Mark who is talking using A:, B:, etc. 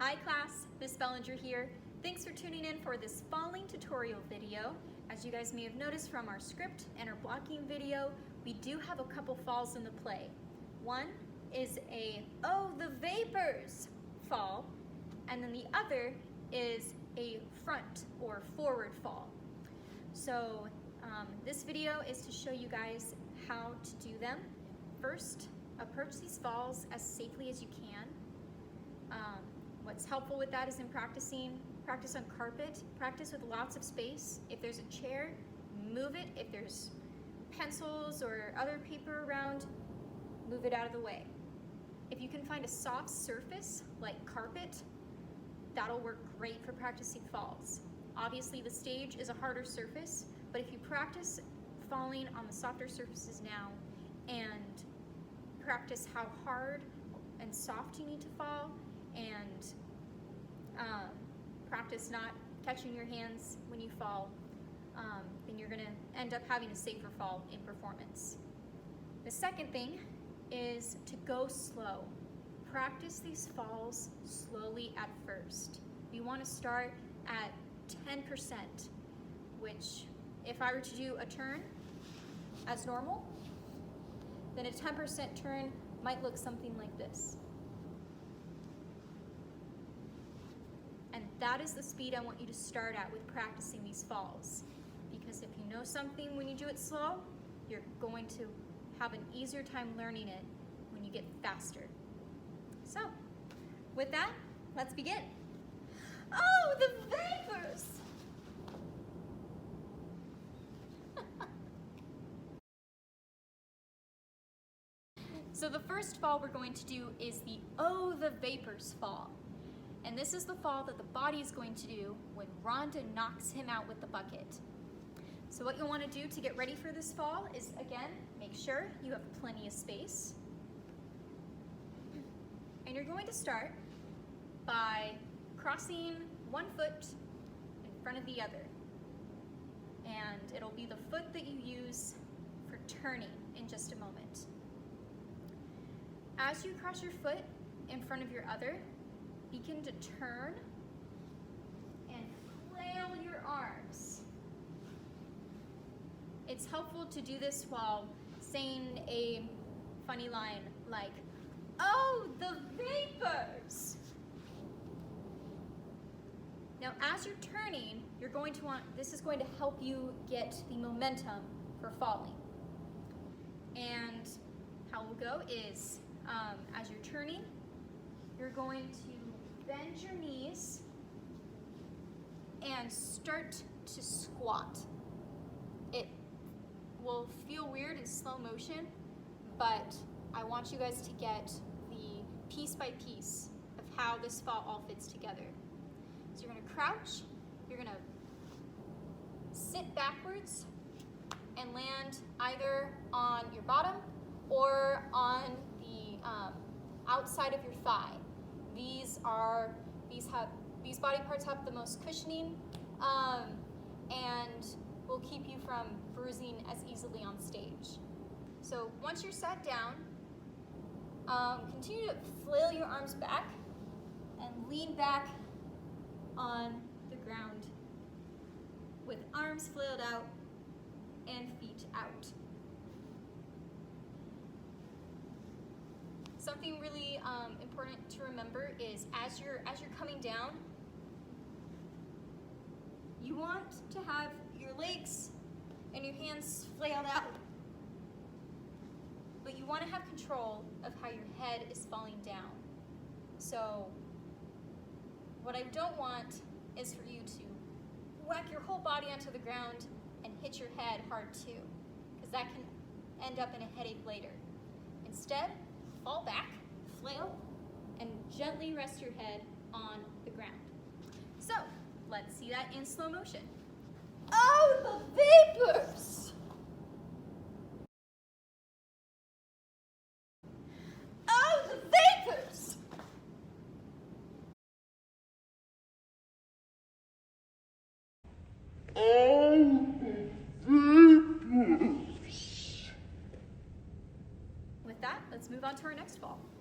A: Hi class, Miss Bellinger here. Thanks for tuning in for this falling tutorial video. As you guys may have noticed from our script and our blocking video, we do have a couple falls in the play. One is a "oh the vapors" fall, and then the other is a front or forward fall. So this video is to show you guys how to do them. First, approach these falls as safely as you can. What's helpful with that is in practice on carpet, practice with lots of space. If there's a chair, move it. If there's pencils or other paper around, move it out of the way. If you can find a soft surface like carpet, that'll work great for practicing falls. Obviously the stage is a harder surface, but if you practice falling on the softer surfaces now and practice how hard and soft you need to fall, and practice not catching your hands when you fall, then you're going to end up having a safer fall in performance. The second thing is to go slow. Practice these falls slowly at first. You want to start at 10%, which if I were to do a turn as normal, then a 10% turn might look something like this. And that is the speed I want you to start at with practicing these falls. Because if you know something when you do it slow, you're going to have an easier time learning it when you get faster. So, with that, let's begin. Oh, the vapors! So the first fall we're going to do is the "oh, the vapors" fall. And this is the fall that the body is going to do when Rhonda knocks him out with the bucket. So what you'll want to do to get ready for this fall is, again, make sure you have plenty of space. And you're going to start by crossing one foot in front of the other. And it'll be the foot that you use for turning in just a moment. As you cross your foot in front of your other, begin to turn and flail your arms. It's helpful to do this while saying a funny line like, "Oh, the vapors!" Now, as you're turning, this is going to help you get the momentum for falling. And how we'll go is, as you're turning, you're going to bend your knees and start to squat. It will feel weird in slow motion, but I want you guys to get the piece by piece of how this fall all fits together. So you're going to crouch, you're going to sit backwards and land either on your bottom or on the outside of your thigh. These body parts have the most cushioning and will keep you from bruising as easily on stage. So once you're sat down, continue to flail your arms back and lean back on the ground with arms flailed out and feet out. Something really important to remember is as you're coming down, you want to have your legs and your hands flailed out, but you want to have control of how your head is falling down. So what I don't want is for you to whack your whole body onto the ground and hit your head hard too, because that can end up in a headache later. Instead, fall back, flail, and gently rest your head on the ground. So, let's see that in slow motion. Oh, the vapors! Oh, the vapors!
B: Oh, the vapors!
A: With that, let's move on to our next fall.